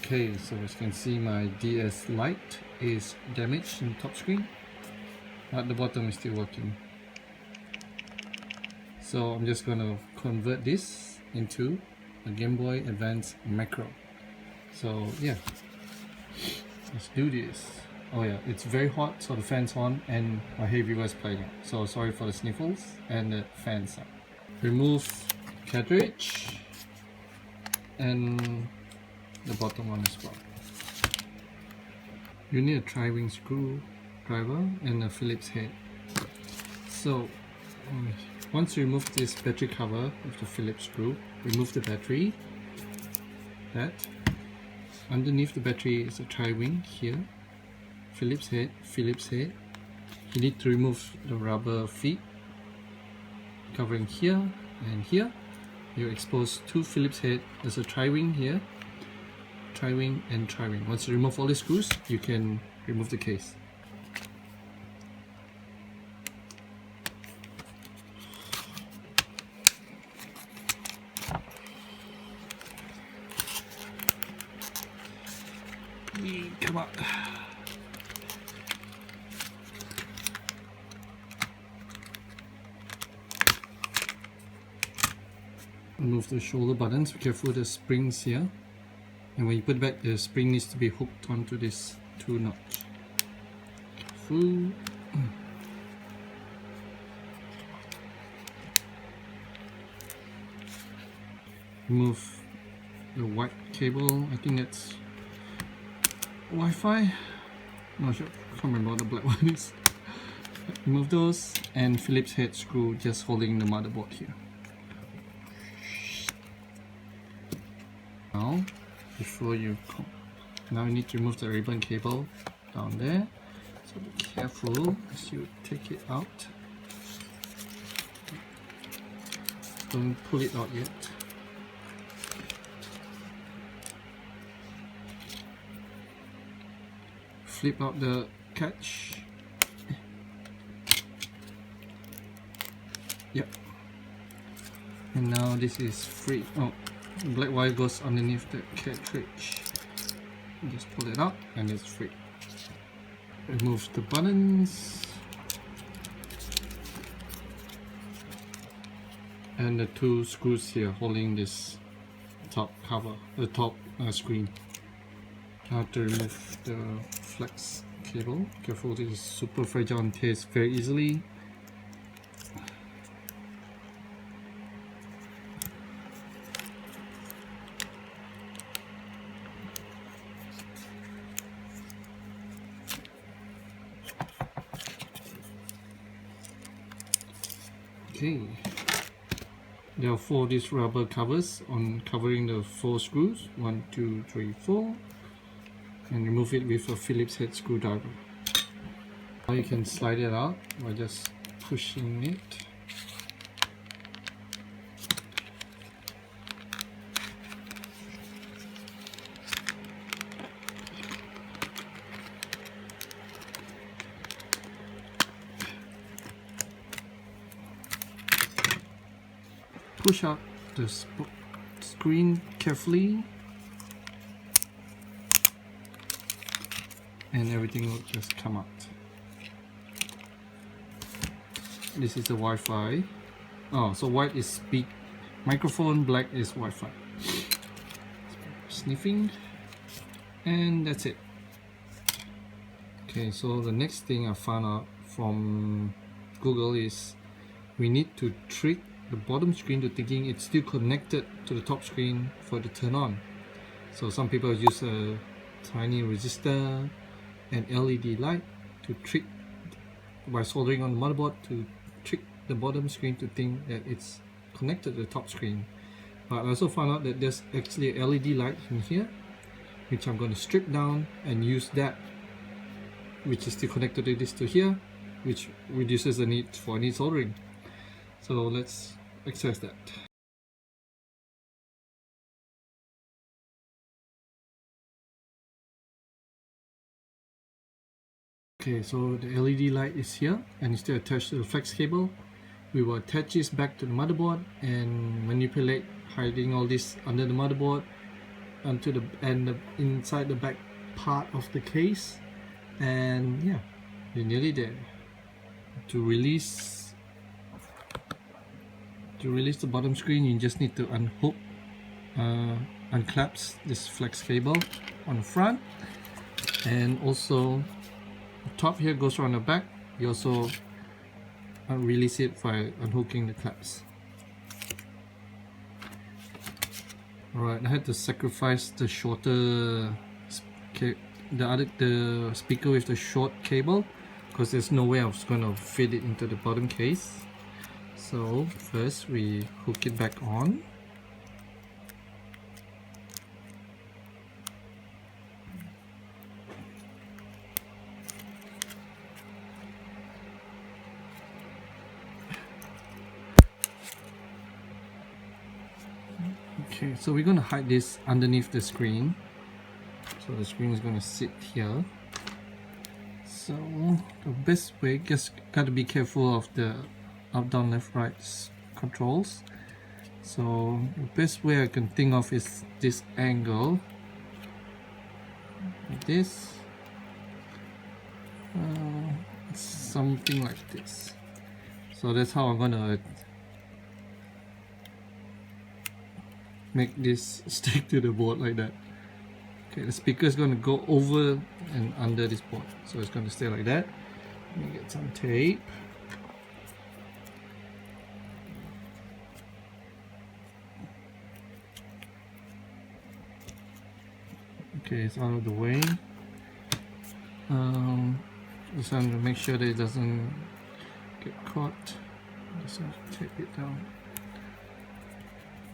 Okay, so as you can see, my DS Lite is damaged in top screen, but the bottom is still working. So I'm just going to convert this into a Game Boy Advance macro. So yeah, let's do this. Oh yeah, it's very hot, so the fan's on and my hay viewer is playing out. So sorry for the sniffles and the fan sound. Remove cartridge and the bottom one as well. You need a tri-wing screwdriver and a Phillips head. So once you remove this battery cover with the Phillips screw, remove the battery. That underneath the battery is a tri-wing here. Phillips head. You need to remove the rubber feet covering here and here. You expose two Phillips head. There's a tri-wing here, tri-wing and tri-wing. Once you remove all the screws, you can remove the case. Come on. Remove the shoulder buttons. Be careful with the springs here. And when you put it back, the spring needs to be hooked onto this two notch. Careful. Remove the white cable. I think that's Wi-Fi. Not sure. Can't remember what the black one is. Remove those and Phillips head screw just holding the motherboard here. Now, before you need to remove the ribbon cable down there. So be careful as you take it out. Don't pull it out yet. Flip out the catch. Yep. And now this is free. Oh, black wire goes underneath the cartridge. Just pull it out and it's free. Remove the buttons. And the two screws here holding this top cover, the top screen. Now to remove the flex cable. Careful, this is super fragile and tears very easily. Okay, there are 4 of these rubber covers on covering the 4 screws. 1, 2, 3, 4. And remove it with a Phillips head screwdriver. Now you can slide it out by just pushing it. Push out the screen carefully. And everything will just come out. This is the Wi-Fi. Oh, so white is speak microphone, black is Wi-Fi. Sniffing, and that's it. Okay, so the next thing I found out from Google is we need to trick the bottom screen to thinking it's still connected to the top screen for the turn on. So some people use a tiny resistor and LED light to trick by soldering on the motherboard to trick the bottom screen to think that it's connected to the top screen. But I also found out that there's actually a LED light in here, which I'm going to strip down and use that, which is still connected to this to here, which reduces the need for any soldering. So let's access that. Okay, so the LED light is here and it's still attached to the flex cable. We will attach this back to the motherboard and manipulate, hiding all this under the motherboard onto the inside the back part of the case, and yeah, you're nearly there. To release the bottom screen, you just need to unhook, unclaps this flex cable on the front, and also the top here goes around the back. You also release it by unhooking the claps. Alright, I had to sacrifice the shorter, the speaker with the short cable, because there's no way I was going to fit it into the bottom case. So first we hook it back on. Okay, so we're going to hide this underneath the screen. So the screen is going to sit here. So the best way, just got to be careful of the up, down, left, right controls. So the best way I can think of is this angle, like this, something like this. So that's how I'm gonna make this stick to the board, like that. Okay, the speaker is going to go over and under this board, so it's going to stay like that. Let me get some tape. Okay, it's out of the way. Just want to make sure that it doesn't get caught. Just have to tape it down.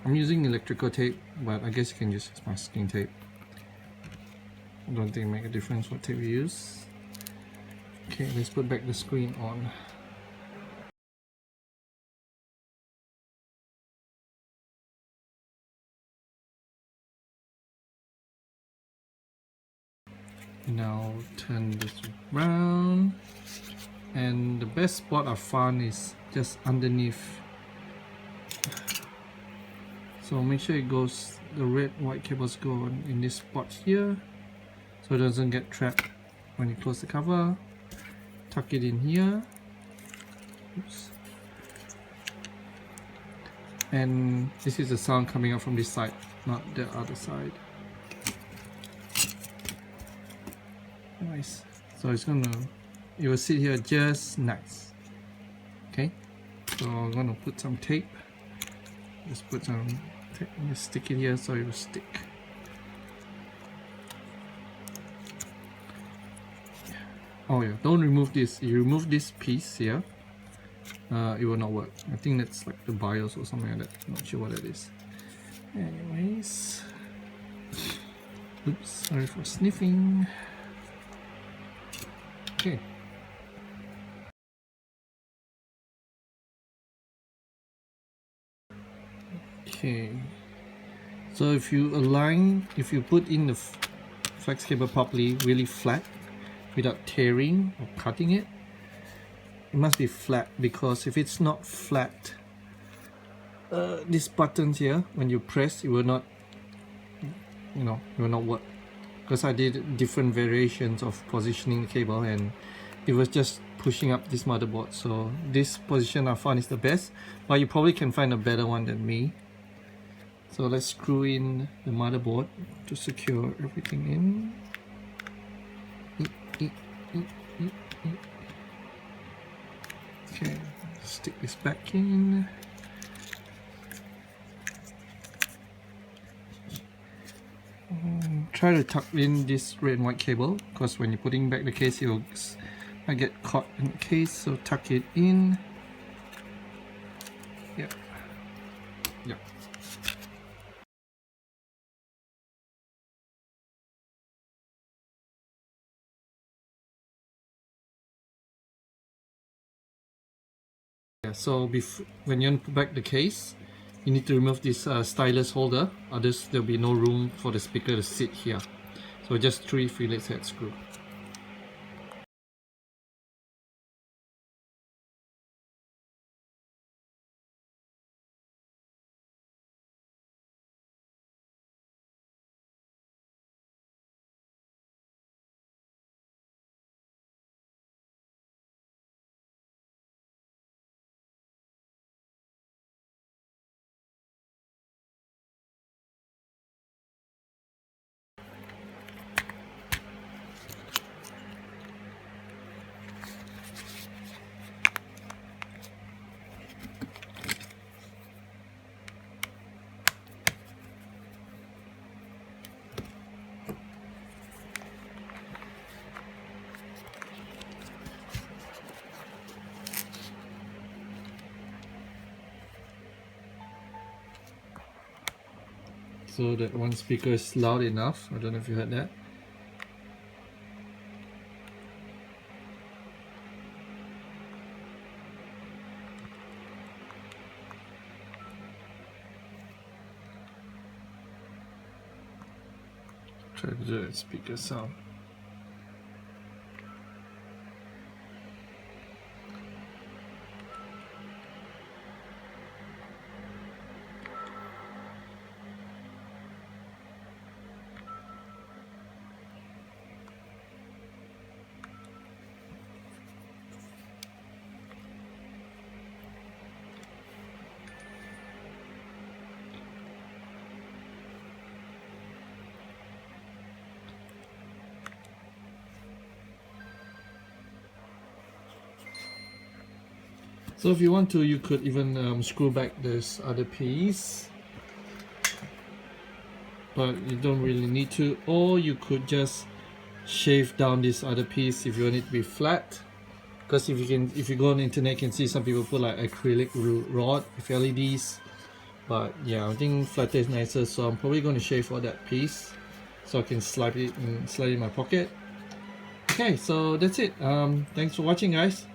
I'm using electrical tape, but I guess you can use masking tape. I don't think it makes a difference what tape you use. Okay, let's put back the screen on. Now turn this around, and the best spot I found is just underneath. So make sure it goes, the red white cables go in this spot here, so it doesn't get trapped when you close the cover. Tuck it in here. Oops. And this is the sound coming out from this side, not the other side. Nice. So it will sit here just nice. Okay. So I'm gonna put some tape. Just put some tape and just stick it here so it will stick. Oh yeah, don't remove this. You remove this piece here, it will not work. I think that's like the BIOS or something like that. Not sure what that is. Anyways, oops, sorry for sniffing. Okay. Okay. So if you put in the flex cable properly, really flat, without tearing or cutting it, it must be flat, because if it's not flat, these buttons here, when you press, it will not, it will not work. Because I did different variations of positioning the cable, and it was just pushing up this motherboard. So this position I found is the best, but you probably can find a better one than me. So let's screw in the motherboard to secure everything in. Okay, stick this back in. Try to tuck in this red and white cable, because when you're putting back the case, it will get caught in the case. So tuck it in. Yep. Yep. Yeah, so when you put back the case, you need to remove this stylus holder, otherwise there'll be no room for the speaker to sit here. So just 3 Phillips head screw. So that one speaker is loud enough. I don't know if you heard that. Try to do that speaker sound. So if you want to, you could even screw back this other piece, but you don't really need to. Or you could just shave down this other piece if you want it to be flat. Because if you go on the internet, you can see some people put like acrylic rod with LEDs. But yeah, I think flatter is nicer, so I'm probably going to shave all that piece so I can slide it in my pocket. Okay, so that's it. Thanks for watching, guys.